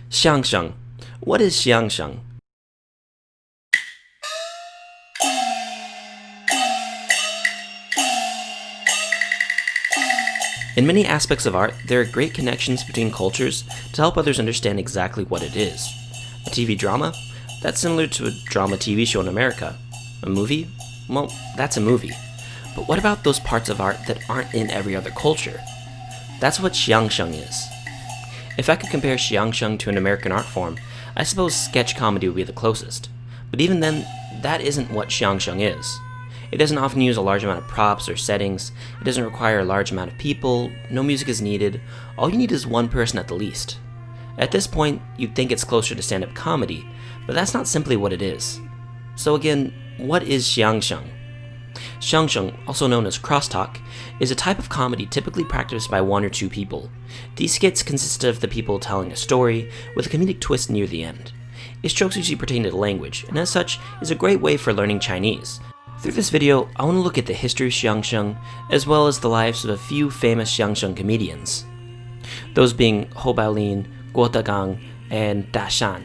Xiangsheng. What is Xiangsheng? In many aspects of art, there are great connections between cultures to help others understand exactly what it is. A TV drama? That's similar to a drama TV show in America. A movie? Well, that's a movie. But what about those parts of art that aren't in every other culture? That's what Xiangsheng is. If I could compare Xiangsheng to an American art form, I suppose sketch comedy would be the closest. But even then, that isn't what Xiangsheng is. It doesn't often use a large amount of props or settings, it doesn't require a large amount of people, no music is needed, all you need is one person at the least. At this point, you'd think it's closer to stand-up comedy, but that's not simply what it is. So again, what is Xiangsheng? Xiangsheng, also known as crosstalk, is a type of comedy typically practiced by one or two people. These skits consist of the people telling a story, with a comedic twist near the end. Its jokes usually pertain to the language, and as such, is a great way for learning Chinese. Through this video, I want to look at the history of Xiangsheng, as well as the lives of a few famous Xiangsheng comedians. Those being Bolin, Dagang, and Dashan.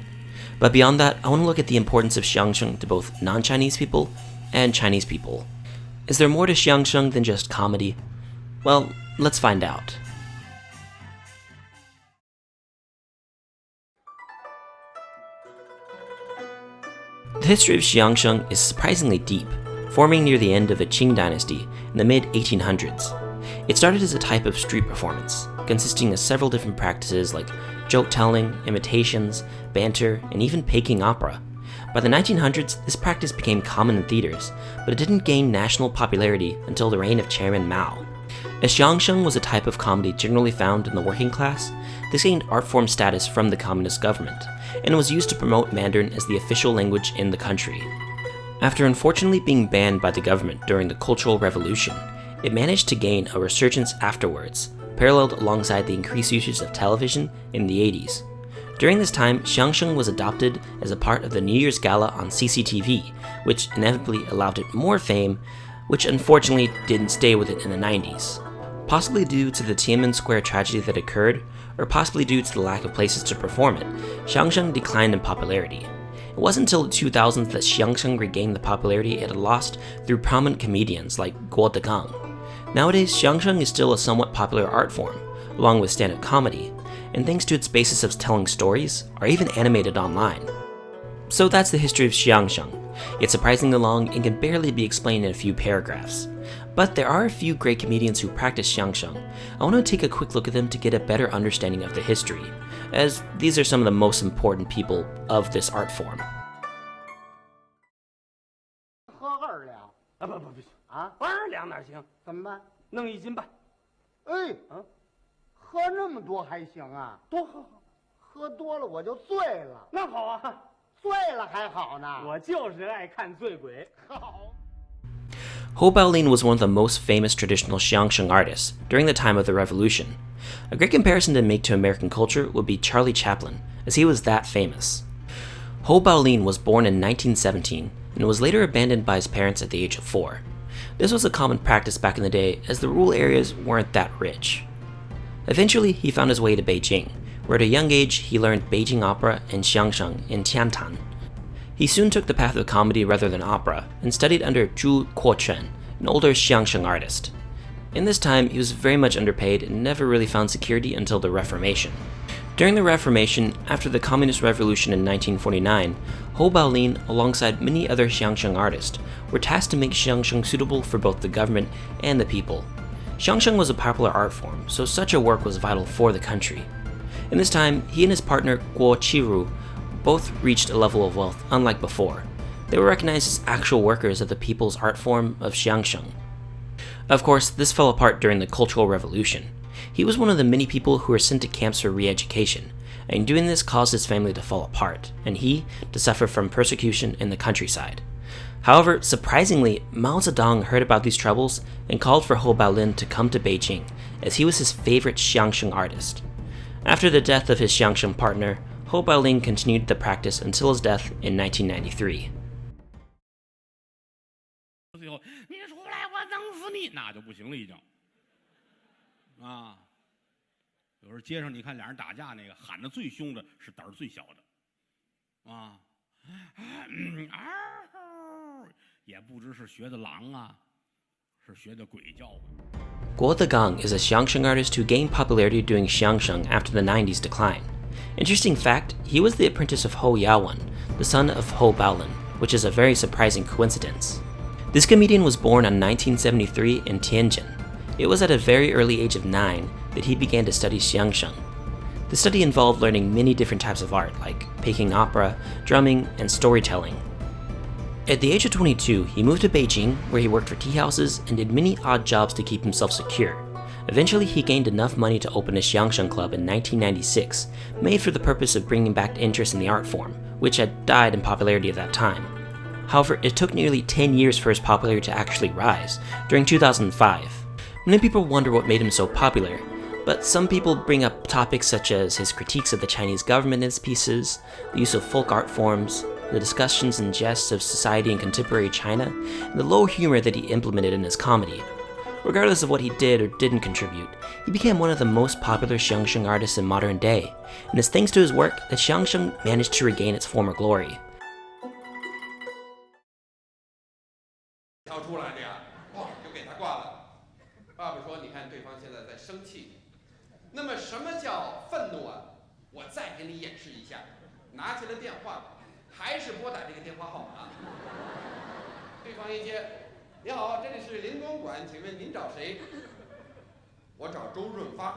But beyond that, I want to look at the importance of Xiangsheng to both non-Chinese people and Chinese people. Is there more to Xiangsheng than just comedy? Well, let's find out. The history of Xiangsheng is surprisingly deep, forming near the end of the Qing dynasty in the mid-1800s. It started as a type of street performance, consisting of several different practices like joke-telling, imitations, banter, and even peking opera. By the 1900s, this practice became common in theaters, but it didn't gain national popularity until the reign of Chairman Mao. As Xiangsheng was a type of comedy generally found in the working class, this gained art form status from the communist government, and was used to promote Mandarin as the official language in the country. After unfortunately being banned by the government during the Cultural Revolution, it managed to gain a resurgence afterwards, paralleled alongside the increased usage of television in the 80s. During this time, Xiangsheng was adopted as a part of the New Year's Gala on CCTV, which inevitably allowed it more fame, which unfortunately didn't stay with it in the 90s. Possibly due to the Tiananmen Square tragedy that occurred, or possibly due to the lack of places to perform it, Xiangsheng declined in popularity. It wasn't until the 2000s that Xiangsheng regained the popularity it had lost through prominent comedians like Dagang. Nowadays, Xiangsheng is still a somewhat popular art form, along with stand-up comedy, and thanks to its basis of telling stories, are even animated online. So that's the history of Xiangsheng. It's surprisingly long and can barely be explained in a few paragraphs. But there are a few great comedians who practice Xiangsheng. I want to take a quick look at them to get a better understanding of the history, as these are some of the most important people of this art form. 喝2两啊，不行啊，2两哪行？怎么办？弄1斤半。哎，喝那么多还行啊？多喝，喝多了我就醉了。那好啊，醉了还好呢。我就是爱看醉鬼。好。Bolin was one of the most famous traditional Xiangsheng artists during the time of the Revolution. A great comparison to make to American culture would be Charlie Chaplin, as he was that famous. Bolin was born in 1917 and was later abandoned by his parents at the age of 4. This was a common practice back in the day, as the rural areas weren't that rich. Eventually, he found his way to Beijing, where at a young age he learned Beijing opera and Xiangsheng in Tiantan. He soon took the path of comedy rather than opera, and studied under Zhu Kuochen, an older Xiangsheng artist. In this time, he was very much underpaid and never really found security until the Reformation. During the Reformation, after the Communist Revolution in 1949, Bolin, alongside many other Xiangsheng artists, were tasked to make Xiangsheng suitable for both the government and the people. Xiangsheng was a popular art form, so such a work was vital for the country. In this time, he and his partner Guo Qiru both reached a level of wealth unlike before. They were recognized as actual workers of the people's art form of Xiangsheng. Of course, this fell apart during the Cultural Revolution. He was one of the many people who were sent to camps for re-education, and doing this caused his family to fall apart, and he to suffer from persecution in the countryside. However, surprisingly, Mao Zedong heard about these troubles and called for Bolin to come to Beijing, as he was his favorite Xiangsheng artist. After the death of his Xiangsheng partner, Bolin continued the practice until his death in 1993. 你出来我弄死你，那就不行了，已经啊。有时候街上你看俩人打架，那个喊得最凶的是胆儿最小的，啊，也不知是学的狼啊，是学的鬼叫啊。Guo Degang is a Xiangsheng artist who gained popularity doing Xiangsheng after the 90s decline. Interesting fact, he was the apprentice of Hou Yawen, the son of Hou Bolin, which is a very surprising coincidence. This comedian was born in 1973 in Tianjin. It was at a very early age of 9 that he began to study Xiangsheng. The study involved learning many different types of art, like Peking opera, drumming, and storytelling. At the age of 22, he moved to Beijing, where he worked for tea houses and did many odd jobs to keep himself secure. Eventually, he gained enough money to open a Xiangsheng club in 1996, made for the purpose of bringing back interest in the art form, which had died in popularity at that time. However, it took nearly 10 years for his popularity to actually rise, during 2005. Many people wonder what made him so popular, but some people bring up topics such as his critiques of the Chinese government in his pieces, the use of folk art forms, the discussions and jests of society in contemporary China, and the low humor that he implemented in his comedy. Regardless of what he did or didn't contribute, he became one of the most popular Xiangsheng artists in modern day, and it's thanks to his work that Xiangsheng managed to regain its former glory. 挑出来的呀，哇，就给他挂了。爸爸说：“你看，对方现在在生气。那么什么叫愤怒啊？我再给你演示一下。拿起了电话，还是拨打这个电话号码。对方一接，你好，这里是临公馆，请问您找谁？我找周润发。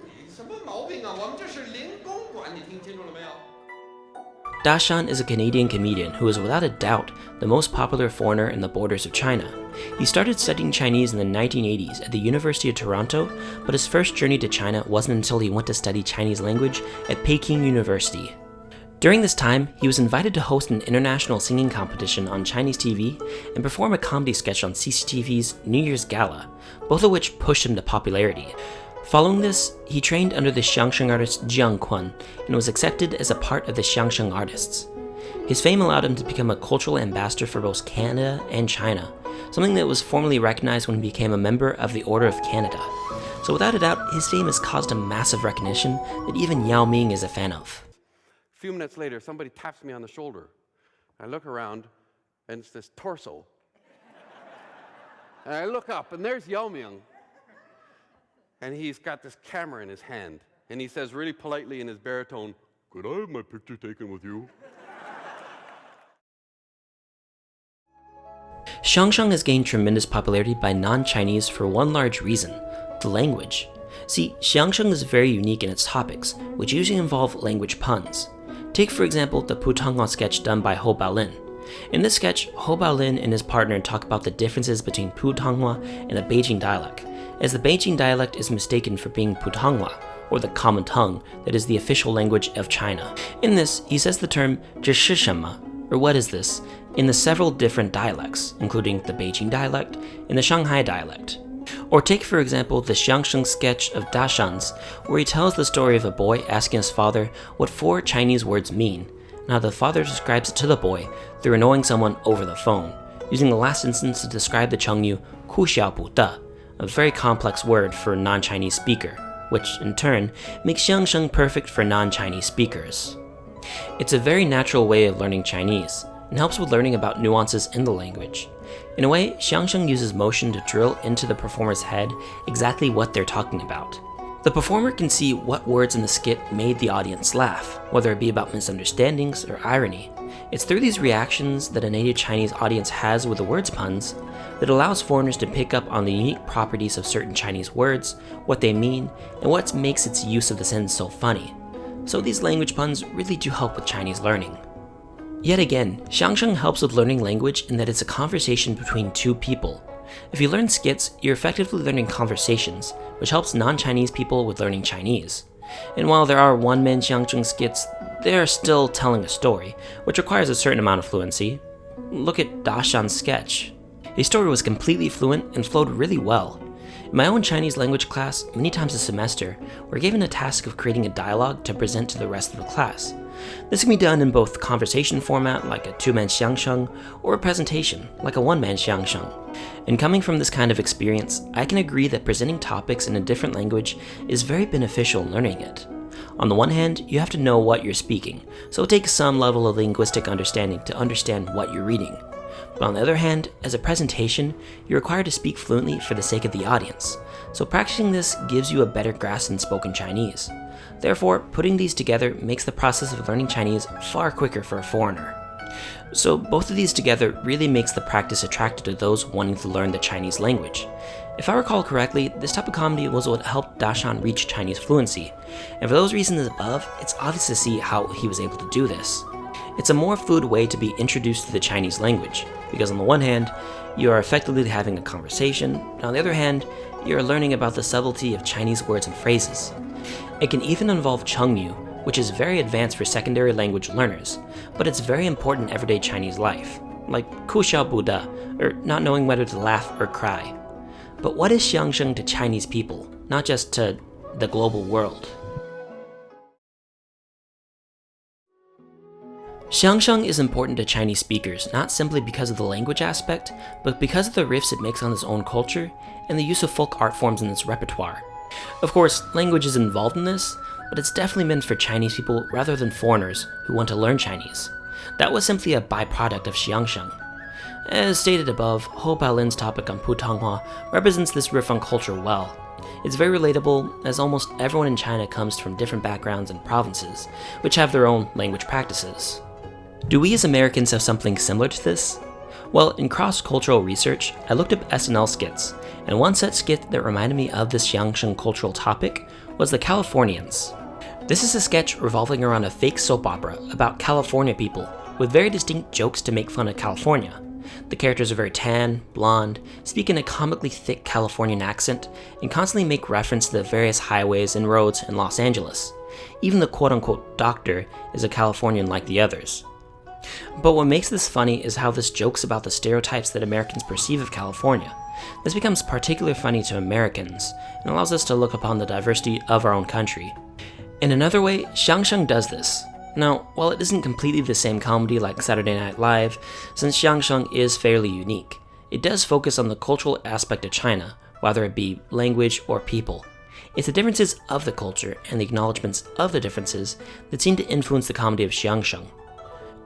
你什么毛病啊？我们这是临公馆，你听清楚了没有？” Dashan is a Canadian comedian who is without a doubt the most popular foreigner in the borders of China. He started studying Chinese in the 1980s at the University of Toronto, but his first journey to China wasn't until he went to study Chinese language at Peking University. During this time, he was invited to host an international singing competition on Chinese TV and perform a comedy sketch on CCTV's New Year's Gala, both of which pushed him to popularity. Following this, he trained under the Xiangsheng artist Jiang Kun and was accepted as a part of the Xiangsheng artists. His fame allowed him to become a cultural ambassador for both Canada and China, something that was formally recognized when he became a member of the Order of Canada. So without a doubt, his fame has caused him massive recognition that even Yao Ming is a fan of. A few minutes later, somebody taps me on the shoulder. I look around, and it's this torso. And I look up, and there's Yao Ming. And he's got this camera in his hand. And he says really politely in his baritone, "Could I have my picture taken with you?" Xiangsheng has gained tremendous popularity by non-Chinese for one large reason: the language. See, Xiangsheng is very unique in its topics, which usually involve language puns. Take, for example, the Putonghua sketch done by Hou Bolin. In this sketch, Hou Bolin and his partner talk about the differences between Putonghua and the Beijing dialect, as the Beijing dialect is mistaken for being Putonghua, or the common tongue that is the official language of China. In this, he says the term 这是什么, or what is this, in the several different dialects, including the Beijing dialect and the Shanghai dialect. Or take, for example, the Xiangsheng sketch of Dashan's, where he tells the story of a boy asking his father what 4 Chinese words mean, and how the father describes it to the boy through annoying someone over the phone, using the last instance to describe the Chengyu 哭笑不得, a very complex word for a non-Chinese speaker, which, in turn, makes Xiangsheng perfect for non-Chinese speakers. It's a very natural way of learning Chinese, and helps with learning about nuances in the language. In a way, Xiangsheng uses motion to drill into the performer's head exactly what they're talking about. The performer can see what words in the skit made the audience laugh, whether it be about misunderstandings or irony. It's through these reactions that a native Chinese audience has with the words puns that allows foreigners to pick up on the unique properties of certain Chinese words, what they mean, and what makes its use of the sentence so funny. So these language puns really do help with Chinese learning. Yet again, Xiangsheng helps with learning language in that it's a conversation between 2 people. If you learn skits, you're effectively learning conversations, which helps non-Chinese people with learning Chinese. And while there are one-man Xiangsheng skits, they are still telling a story, which requires a certain amount of fluency. Look at Dashan's sketch. His story was completely fluent and flowed really well. In my own Chinese language class, many times a semester, we're given a task of creating a dialogue to present to the rest of the class. This can be done in both conversation format, like a two-man Xiangsheng, or a presentation, like a one-man Xiangsheng. And coming from this kind of experience, I can agree that presenting topics in a different language is very beneficial in learning it. On the one hand, you have to know what you're speaking, so it takes some level of linguistic understanding to understand what you're reading. But on the other hand, as a presentation, you're required to speak fluently for the sake of the audience, so practicing this gives you a better grasp in spoken Chinese. Therefore, putting these together makes the process of learning Chinese far quicker for a foreigner. So both of these together really makes the practice attractive to those wanting to learn the Chinese language. If I recall correctly, this type of comedy was what helped Dashan reach Chinese fluency, and for those reasons above, it's obvious to see how he was able to do this. It's a more fluid way to be introduced to the Chinese language, because on the one hand, you are effectively having a conversation, and on the other hand, you are learning about the subtlety of Chinese words and phrases. It can even involve Chengyu, which is very advanced for secondary language learners, but it's very important in everyday Chinese life, like ku xiao bu de, or not knowing whether to laugh or cry. But what is Xiangsheng to Chinese people, not just to the global world? Xiangsheng is important to Chinese speakers not simply because of the language aspect, but because of the riffs it makes on its own culture and the use of folk art forms in its repertoire. Of course, language is involved in this, but it's definitely meant for Chinese people rather than foreigners who want to learn Chinese. That was simply a byproduct of Xiangsheng. As stated above, Ho Baolin's topic on Putonghua represents this riff on culture well. It's very relatable, as almost everyone in China comes from different backgrounds and provinces, which have their own language practices. Do we as Americans have something similar to this? Well, in cross-cultural research, I looked up SNL skits, and one such skit that reminded me of this Xiangsheng cultural topic was The Californians. This is a sketch revolving around a fake soap opera about California people, with very distinct jokes to make fun of California. The characters are very tan, blonde, speak in a comically thick Californian accent, and constantly make reference to the various highways and roads in Los Angeles. Even the quote-unquote doctor is a Californian like the others. But what makes this funny is how this jokes about the stereotypes that Americans perceive of California. This becomes particularly funny to Americans, and allows us to look upon the diversity of our own country. In another way, Xiangsheng does this. Now, while it isn't completely the same comedy like Saturday Night Live, since Xiangsheng is fairly unique, it does focus on the cultural aspect of China, whether it be language or people. It's the differences of the culture and the acknowledgments of the differences that seem to influence the comedy of Xiangsheng.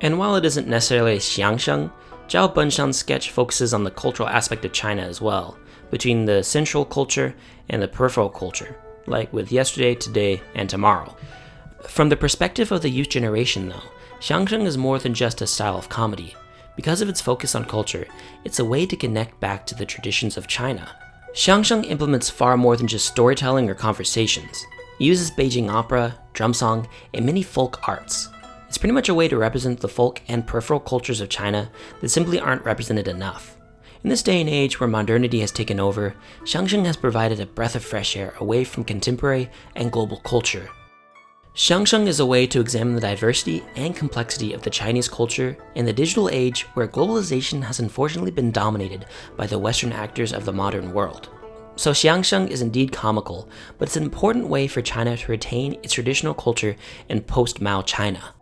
And while it isn't necessarily Xiangsheng, Zhao Benshan's sketch focuses on the cultural aspect of China as well, between the central culture and the peripheral culture, like with yesterday, today, and tomorrow. From the perspective of the youth generation though, Xiangsheng is more than just a style of comedy. Because of its focus on culture, it's a way to connect back to the traditions of China. Xiangsheng implements far more than just storytelling or conversations. It uses Beijing opera, drum song, and many folk arts. It's pretty much a way to represent the folk and peripheral cultures of China that simply aren't represented enough. In this day and age where modernity has taken over, Xiangsheng has provided a breath of fresh air away from contemporary and global culture. Xiangsheng is a way to examine the diversity and complexity of the Chinese culture in the digital age where globalization has unfortunately been dominated by the Western actors of the modern world. So Xiangsheng is indeed comical, but it's an important way for China to retain its traditional culture in post-Mao China.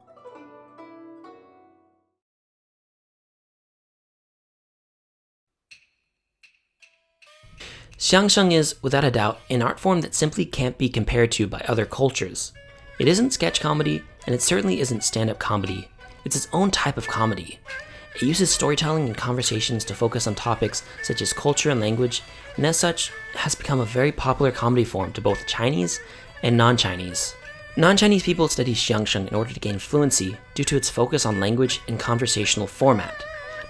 Xiangsheng is, without a doubt, an art form that simply can't be compared to by other cultures. It isn't sketch comedy, and it certainly isn't stand-up comedy. It's its own type of comedy. It uses storytelling and conversations to focus on topics such as culture and language, and as such, has become a very popular comedy form to both Chinese and non-Chinese. Non-Chinese people study Xiangsheng in order to gain fluency due to its focus on language and conversational format.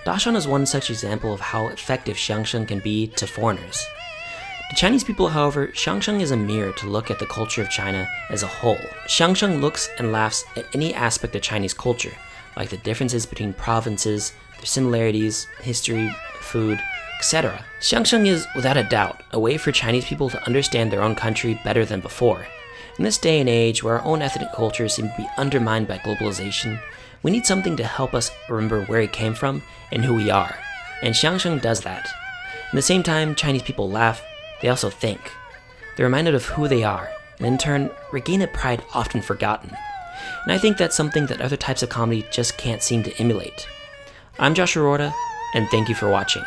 Dashan is one such example of how effective Xiangsheng can be to foreigners. To Chinese people, however, Xiangsheng is a mirror to look at the culture of China as a whole. Xiangsheng looks and laughs at any aspect of Chinese culture, like the differences between provinces, their similarities, history, food, etc. Xiangsheng is, without a doubt, a way for Chinese people to understand their own country better than before. In this day and age where our own ethnic cultures seem to be undermined by globalization, we need something to help us remember where we came from and who we are. And Xiangsheng does that. At the same time Chinese people laugh, they also think. They're reminded of who they are, and in turn, regain a pride often forgotten. and I think that's something that other types of comedy just can't seem to emulate. I'm Joshua Roorda, and thank you for watching.